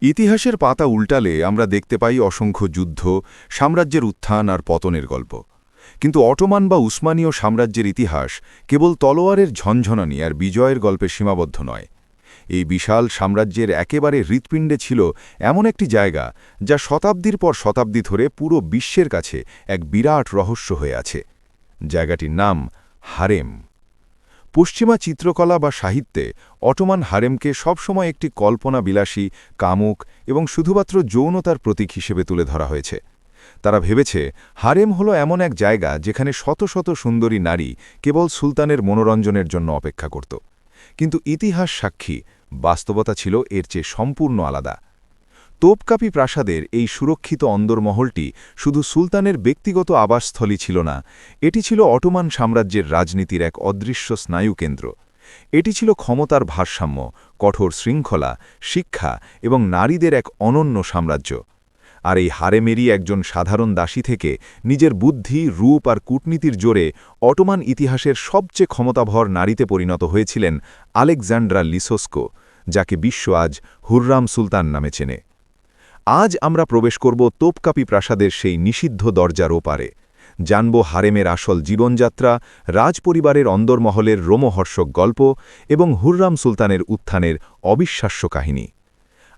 ইতিহাসের পাতা উল্টালে আমরা দেখতে পাই অসংখ্য যুদ্ধ, সাম্রাজ্যের উত্থান আর পতনের গল্প। কিন্তু অটোমান বা উসমানীয় সাম্রাজ্যের ইতিহাস কেবল তলোয়ারের ঝনঝনানি আর বিজয়ের গল্পে সীমাবদ্ধ নয়। এই বিশাল সাম্রাজ্যের একেবারে হৃৎপিণ্ডে ছিল এমন একটি জায়গা যা শতাব্দীর পর শতাব্দী ধরে পুরো বিশ্বের কাছে এক বিরাট রহস্য হয়ে আছে। জায়গাটির নাম হারেম। পশ্চিমা চিত্রকলা বা সাহিত্যে অটোমান হারেমকে সবসময় একটি কল্পনাবিলাসী, কামুক এবং শুধুমাত্র যৌনতার প্রতীক হিসেবে তুলে ধরা হয়েছে। তারা ভেবেছে হারেম হলো এমন এক জায়গা যেখানে শত শত সুন্দরী নারী কেবল সুলতানের মনোরঞ্জনের জন্য অপেক্ষা করত। কিন্তু ইতিহাস সাক্ষী, বাস্তবতা ছিল এর চেয়ে সম্পূর্ণ আলাদা। তোপকাপি প্রাসাদের এই সুরক্ষিত অন্দরমহলটি শুধু সুলতানের ব্যক্তিগত আবাসস্থলই ছিল না, এটি ছিল অটোমান সাম্রাজ্যের রাজনীতির এক অদৃশ্য স্নায়ুকেন্দ্র। এটি ছিল ক্ষমতার ভারসাম্য, কঠোর শৃঙ্খলা, শিক্ষা এবং নারীদের এক অনন্য সাম্রাজ্য। আর এই হারেমেরই একজন সাধারণ দাসী থেকে নিজের বুদ্ধি, রূপ আর কূটনীতির জোরে অটোমান ইতিহাসের সবচেয়ে ক্ষমতাভর নারীতে পরিণত হয়েছিলেন আলেকজান্ড্রা লিসোস্কো, যাকে বিশ্ব আজ হুররাম সুলতান নামে চেনে। আজ আমরা প্রবেশ করব তোপকাপি প্রাসাদের সেই নিষিদ্ধ দরজার ওপারে। জানব হারেমের আসল জীবনযাত্রা, রাজপরিবারের অন্দরমহলের রোমহর্ষক গল্প এবং হুররাম সুলতানের উত্থানের অবিশ্বাস্য কাহিনী।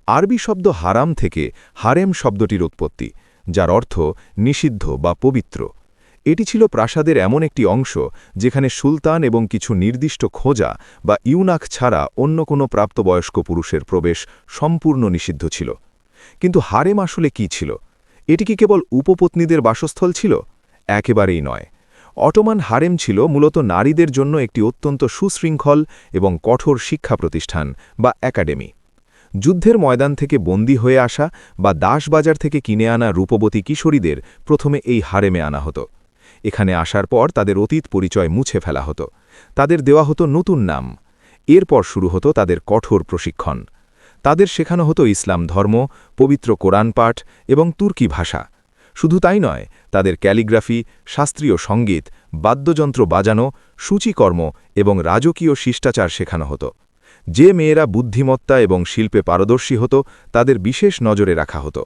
আরবি শব্দ হারাম থেকে হারেম শব্দটির উৎপত্তি, যার অর্থ নিষিদ্ধ বা পবিত্র। এটি ছিল প্রাসাদের এমন একটি অংশ যেখানে সুলতান এবং কিছু নির্দিষ্ট খোঁজা বা ইউনাক ছাড়া অন্য কোনো প্রাপ্তবয়স্ক পুরুষের প্রবেশ সম্পূর্ণ নিষিদ্ধ ছিল। কিন্তু হারেম আসলে কি ছিল? এটি কি কেবল উপপত্নীদের বাসস্থল ছিল? একেবারেই নয়। অটোমান হারেম ছিল মূলত নারীদের জন্য একটি অত্যন্ত সুশৃঙ্খল এবং কঠোর শিক্ষা প্রতিষ্ঠান বা একাডেমি। যুদ্ধের ময়দান থেকে বন্দী হয়ে আসা বা দাসবাজার থেকে কিনে আনা রূপবতী কিশোরীদের প্রথমে এই হারেমে আনা হতো। এখানে আসার পর তাদের অতীত পরিচয় মুছে ফেলা হতো, তাদের দেওয়া হতো নতুন নাম। এরপর শুরু হতো তাদের কঠোর প্রশিক্ষণ। তাদের শেখানো হতো ইসলাম ধর্ম, পবিত্র কোরআন পাঠ এবং তুর্কি ভাষা। শুধু তাই নয়, তাদের ক্যালিগ্রাফি, শাস্ত্রীয় সঙ্গীত, বাদ্যযন্ত্র বাজানো, সূচিকর্ম এবং রাজকীয় শিষ্টাচার শেখানো হতো। যে মেয়েরা বুদ্ধিমত্তা এবং শিল্পে পারদর্শী হতো তাদের বিশেষ নজরে রাখা হতো।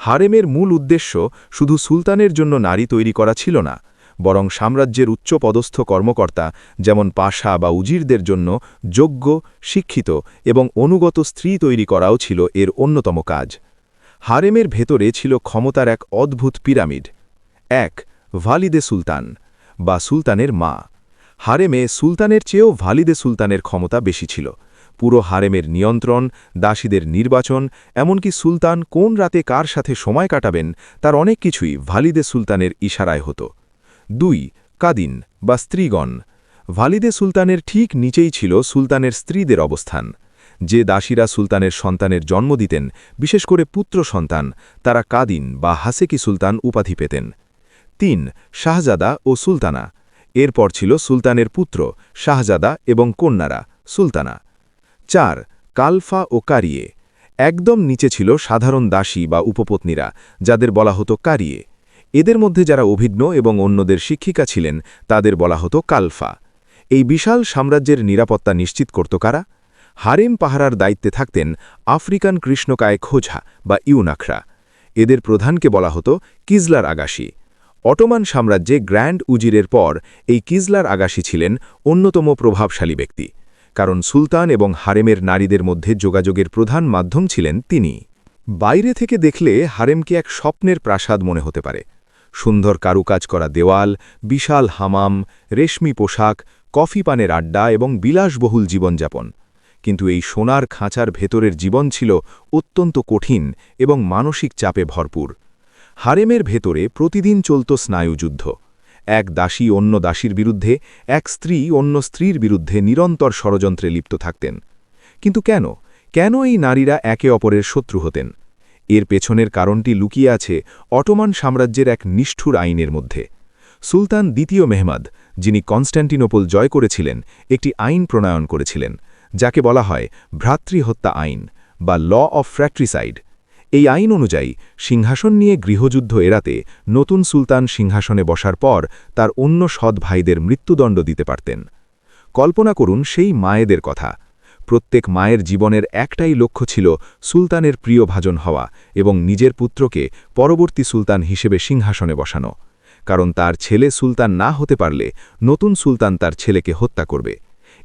হারেমের মূল উদ্দেশ্য শুধু সুলতানের জন্য নারী তৈরি করা ছিল না, বরং সাম্রাজ্যের উচ্চপদস্থ কর্মকর্তা যেমন পাশা বা উজিরদের জন্য যোগ্য, শিক্ষিত এবং অনুগত স্ত্রী তৈরি করাও ছিল এর অন্যতম কাজ। হারেমের ভেতরে ছিল ক্ষমতার এক অদ্ভুত পিরামিড। ১. ভালিদে সুলতান বা সুলতানের মা। হারেমে সুলতানের চেয়েও ভালিদে সুলতানের ক্ষমতা বেশি ছিল। পুরো হারেমের নিয়ন্ত্রণ, দাসীদের নির্বাচন, এমনকি সুলতান কোন রাতে কার সাথে সময় কাটাবেন তার অনেক কিছুই ভালিদে সুলতানের ইশারায় হতো। ২. কাদিন বা স্ত্রীগণ। ভালিদে সুলতানের ঠিক নিচেই ছিল সুলতানের স্ত্রীদের অবস্থান। যে দাসীরা সুলতানের সন্তানের জন্ম দিতেন, বিশেষ করে পুত্র সন্তান, তারা কাদিন বা হাসেকি সুলতান উপাধি পেতেন। ৩. শাহজাদা ও সুলতানা। এরপর ছিল সুলতানের পুত্র, শাহজাদা এবং কন্যারা, সুলতানা। ৪. কালফা ও কারিয়ে। একদম নিচে ছিল সাধারণ দাসী বা উপপত্নীরা, যাদের বলা হতো কারিয়ে। এদের মধ্যে যারা অভিজ্ঞ এবং অন্যদের শিক্ষিকা ছিলেন তাদের বলা হতো কালফা। এই বিশাল সাম্রাজ্যের নিরাপত্তা নিশ্চিত করত কারা? হারেম পাহারার দায়িত্বে থাকতেন আফ্রিকান কৃষ্ণকায় খোঁজা বা ইউনাকরা। এদের প্রধানকে বলা হতো কিজলার আগাশি। অটোমান সাম্রাজ্যে গ্র্যান্ড উজিরের পর এই কিজলার আগাশি ছিলেন অন্যতম প্রভাবশালী ব্যক্তি, কারণ সুলতান এবং হারেমের নারীদের মধ্যে যোগাযোগের প্রধান মাধ্যম ছিলেন তিনি। বাইরে থেকে দেখলে হারেমকে এক স্বপ্নের প্রাসাদ মনে হতে পারে। সুন্দর কারুকাজ করা দেওয়াল, বিশাল হামাম, রেশমি পোশাক, কফি পানের আড্ডা এবং বিলাসবহুল জীবনযাপন। কিন্তু এই সোনার খাঁচার ভেতরের জীবন ছিল অত্যন্ত কঠিন এবং মানসিক চাপে ভরপুর। হারেমের ভেতরে প্রতিদিন চলত স্নায়ুযুদ্ধ। এক দাসী অন্য দাসীর বিরুদ্ধে, এক স্ত্রী অন্য স্ত্রীর বিরুদ্ধে নিরন্তর ষড়যন্ত্রে লিপ্ত থাকতেন। কিন্তু কেন এই নারীরা একে অপরের শত্রু হতেন? এর পেছনের কারণটি লুকিয়ে আছে অটোমান সাম্রাজ্যের এক নিষ্ঠুর আইনের মধ্যে। সুলতান দ্বিতীয় মেহমাদ, যিনি কনস্ট্যান্টিনোপল জয় করেছিলেন, একটি আইন প্রণয়ন করেছিলেন, যাকে বলা হয় ভ্রাতৃহত্যা আইন বা ল অফ ফ্র্যাট্রিসাইড। এই আইন অনুযায়ী সিংহাসন নিয়ে গৃহযুদ্ধ এড়াতে নতুন সুলতান সিংহাসনে বসার পর তার অন্য সৎ ভাইদের মৃত্যুদণ্ড দিতে পারতেন। কল্পনা করুন সেই মায়েদের কথা। প্রত্যেক মায়ের জীবনের একটাই লক্ষ্য ছিল সুলতানের প্রিয় ভাজন হওয়া এবং নিজের পুত্রকে পরবর্তী সুলতান হিসেবে সিংহাসনে বসানো। কারণ তার ছেলে সুলতান না হতে পারলে নতুন সুলতান তার ছেলেকে হত্যা করবে।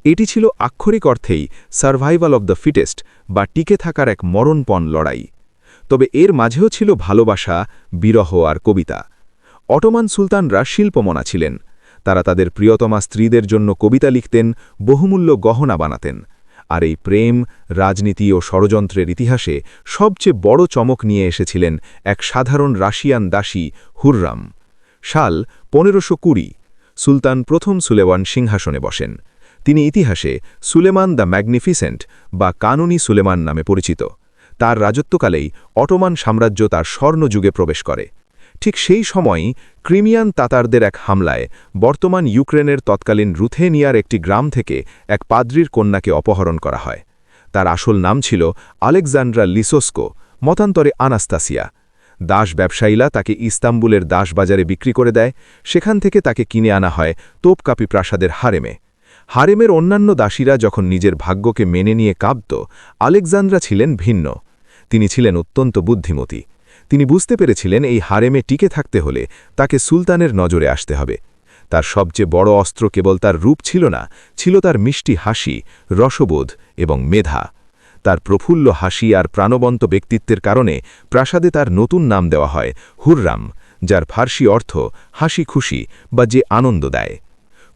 এটি ছিল আক্ষরিক অর্থেই সার্ভাইভাল অব দ্য ফিটেস্ট বা টিকে থাকার এক মরণপণ লড়াই। তবে এর মাঝেও ছিল ভালোবাসা, বিরহ আর কবিতা। অটোমান সুলতানরা শিল্পমনা ছিলেন। তারা তাদের প্রিয়তমা স্ত্রীদের জন্য কবিতা লিখতেন, বহুমূল্য গহনা বানাতেন। আর এই প্রেম, রাজনীতি ও ষড়যন্ত্রের ইতিহাসে সবচেয়ে বড় চমক নিয়ে এসেছিলেন এক সাধারণ রাশিয়ান দাসী হুররাম। সাল 1520। সুলতান প্রথম সুলেমান সিংহাসনে বসেন। তিনি ইতিহাসে সুলেমান দ্য ম্যাগনিফিসেন্ট বা কানুনি সুলেমান নামে পরিচিত। তার রাজত্বকালেই অটোমান সাম্রাজ্য তার স্বর্ণযুগে প্রবেশ করে। ঠিক সেই সময়ই ক্রিমিয়ান তাতারদের এক হামলায় বর্তমান ইউক্রেনের তৎকালীন রুথেনিয়ার একটি গ্রাম থেকে এক পাদ্রির কন্যাকে অপহরণ করা হয়। তার আসল নাম ছিল আলেকজান্ড্রা লিসোস্কো, মতান্তরে আনাস্তাসিয়া। দাস ব্যবসায়ীরা তাকে ইস্তাম্বুলের দাসবাজারে বিক্রি করে দেয়। সেখান থেকে তাকে কিনে আনা হয় তোপকাপি প্রাসাদের হারেমে। হারেমের অন্যান্য দাসীরা যখন নিজের ভাগ্যকে মেনে নিয়ে কাঁপত, আলেকজান্দ্রা ছিলেন ভিন্ন। তিনি ছিলেন অত্যন্ত বুদ্ধিমতী। তিনি বুঝতে পেরেছিলেন এই হারেমে টিকে থাকতে হলে তাকে সুলতানের নজরে আসতে হবে। তার সবচেয়ে বড় অস্ত্র কেবল তার রূপ ছিল না, ছিল তার মিষ্টি হাসি, রসবোধ এবং মেধা। তার প্রফুল্ল হাসি আর প্রাণবন্ত ব্যক্তিত্বের কারণে প্রাসাদে তার নতুন নাম দেওয়া হয় হুররাম, যার ফার্সি অর্থ হাসি খুশি বা যে আনন্দ দেয়।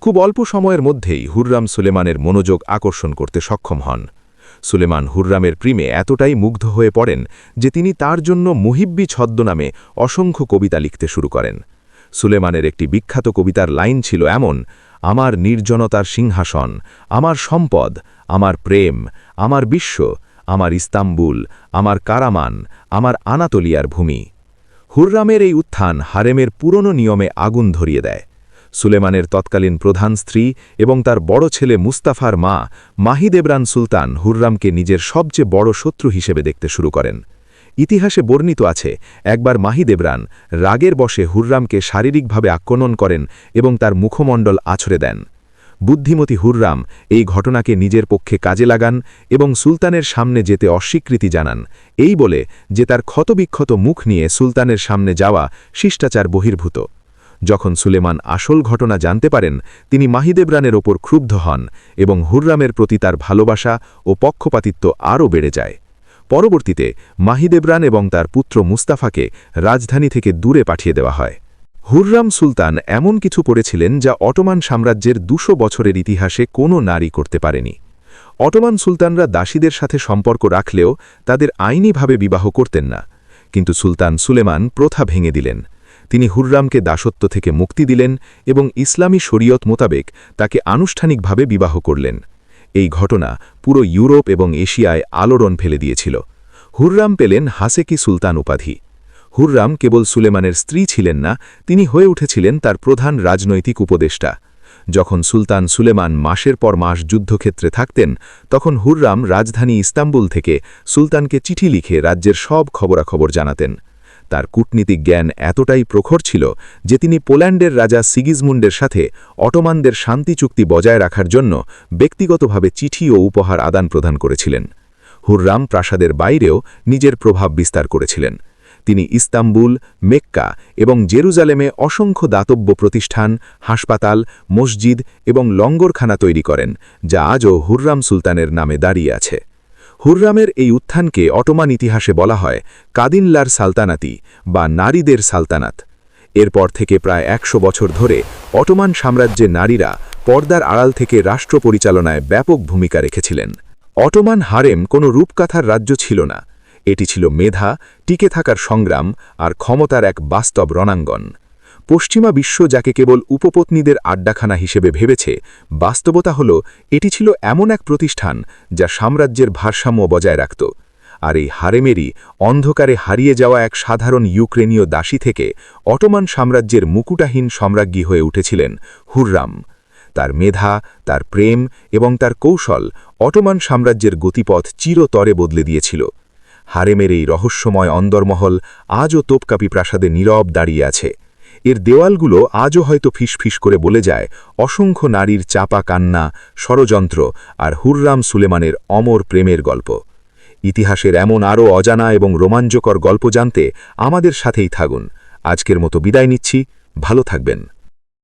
খুব অল্প সময়ের মধ্যেই হুররাম সুলেমানের মনোযোগ আকর্ষণ করতে সক্ষম হন। সুলেমান হুররামের প্রেমে এতটাই মুগ্ধ হয়ে পড়েন যে তিনি তার জন্য মুহিব্বি ছদ্মনামে অসংখ্য কবিতা লিখতে শুরু করেন। সুলেমানের একটি বিখ্যাত কবিতার লাইন ছিল এমন: আমার নির্জনতার সিংহাসন, আমার সম্পদ, আমার প্রেম, আমার বিশ্ব, আমার ইস্তাম্বুল, আমার কারামান, আমার আনাতোলিয়ার ভূমি। হুররামের এই উত্থান হারেমের পুরনো নিয়মে আগুন ধরিয়ে দেয়। সুলেমানের তৎকালীন প্রধান স্ত্রী এবং তার বড় ছেলে মুস্তাফার মা মাহিদেবরান সুলতান হুররামকে নিজের সবচেয়ে বড় শত্রু হিসেবে দেখতে শুরু করেন। ইতিহাসে বর্ণিত আছে, একবার মাহিদেবরান রাগের বশে হুররামকে শারীরিকভাবে আক্রমণ করেন এবং তার মুখমণ্ডল আছড়ে দেন। বুদ্ধিমতী হুররাম এই ঘটনাকে নিজের পক্ষে কাজে লাগান এবং সুলতানের সামনে যেতে অস্বীকৃতি জানান, এই বলে যে তার ক্ষতবিক্ষত মুখ নিয়ে সুলতানের সামনে যাওয়া শিষ্টাচার বহির্ভূত। যখন সুলেমান আসল ঘটনা জানতে পারেন, তিনি মাহিদেবরানের ওপর ক্ষুব্ধ হন এবং হুররামের প্রতি তার ভালোবাসা ও পক্ষপাতিত্ব আরও বেড়ে যায়। পরবর্তীতে মাহিদেবরান এবং তার পুত্র মুস্তাফাকে রাজধানী থেকে দূরে পাঠিয়ে দেওয়া হয়। হুররাম সুলতান এমন কিছু করেছিলেন যা অটোমান সাম্রাজ্যের 200 বছরের ইতিহাসে কোনো নারী করতে পারেনি। অটোমান সুলতানরা দাসীদের সাথে সম্পর্ক রাখলেও তাদের আইনিভাবে বিবাহ করতেন না। কিন্তু সুলতান সুলেমান প্রথা ভেঙে দিলেন। তিনি হুররামকে দাসত্ব থেকে মুক্তি দিলেন এবং ইসলামী শরীয়ত মোতাবেক তাকে আনুষ্ঠানিকভাবে বিবাহ করলেন। এই ঘটনা পুরো ইউরোপ এবং এশিয়ায় আলোড়ন ফেলে দিয়েছিল। হুররাম পেলেন হাসেকি সুলতান উপাধি। হুররাম কেবল সুলেমানের স্ত্রী ছিলেন না, তিনি হয়ে উঠেছিলেন তার প্রধান রাজনৈতিক উপদেষ্টা। যখন সুলতান সুলেমান মাসের পর মাস যুদ্ধক্ষেত্রে থাকতেন, তখন হুররাম রাজধানী ইস্তাম্বুল থেকে সুলতানকে চিঠি লিখে রাজ্যের সব খবরাখবর জানাতেন। তার কূটনীতিক জ্ঞান এতটাই প্রখর ছিল যে তিনি পোল্যান্ডের রাজা সিগিজমুন্ডের সাথে অটোমানদের শান্তি চুক্তি বজায় রাখার জন্য ব্যক্তিগতভাবে চিঠি ও উপহার আদান প্রদান করেছিলেন। হুররাম প্রাসাদের বাইরেও নিজের প্রভাব বিস্তার করেছিলেন। তিনি ইস্তাম্বুল, মেক্কা এবং জেরুজালেমে অসংখ্য দাতব্য প্রতিষ্ঠান, হাসপাতাল, মসজিদ এবং লঙ্গরখানা তৈরি করেন, যা আজও হুররাম সুলতানের নামে দাঁড়িয়ে আছে। হুররামের এই উত্থানকে অটোমান ইতিহাসে বলা হয় কাদিনলার সালতানাতি বা নারীদের সালতানাত। এরপর থেকে প্রায় 100 বছর ধরে অটোমান সাম্রাজ্যে নারীরা পর্দার আড়াল থেকে রাষ্ট্র পরিচালনায় ব্যাপক ভূমিকা রেখেছিলেন। অটোমান হারেম কোনো রূপকাথার রাজ্য ছিল না, এটি ছিল মেধা, টিকে থাকার সংগ্রাম আর ক্ষমতার এক বাস্তব রণাঙ্গন। পশ্চিমা বিশ্ব যাকে কেবল উপপত্নীদের আড্ডাখানা হিসেবে ভেবেছে, বাস্তবতা হল এটি ছিল এমন এক প্রতিষ্ঠান যা সাম্রাজ্যের ভারসাম্য বজায় রাখত। আর এই হারেমেরই অন্ধকারে হারিয়ে যাওয়া এক সাধারণ ইউক্রেনীয় দাসী থেকে অটোমান সাম্রাজ্যের মুকুটাহীন সম্রাজ্ঞী হয়ে উঠেছিলেন হুররাম। তার মেধা, তার প্রেম এবং তার কৌশল অটোমান সাম্রাজ্যের গতিপথ চিরতরে বদলে দিয়েছিল। হারেমের এই রহস্যময় অন্দরমহল আজও তোপকাপি প্রাসাদে নীরব দাঁড়িয়ে আছে। এর দেওয়ালগুলো আজও হয়তো ফিসফিস করে বলে যায় অসংখ্য নারীর চাপা কান্না, ষড়যন্ত্র আর হুররাম সুলেমানের অমর প্রেমের গল্প। ইতিহাসের এমন আরও অজানা এবং রোমাঞ্চকর গল্প জানতে আমাদের সাথেই থাকুন। আজকের মতো বিদায় নিচ্ছি, ভালো থাকবেন।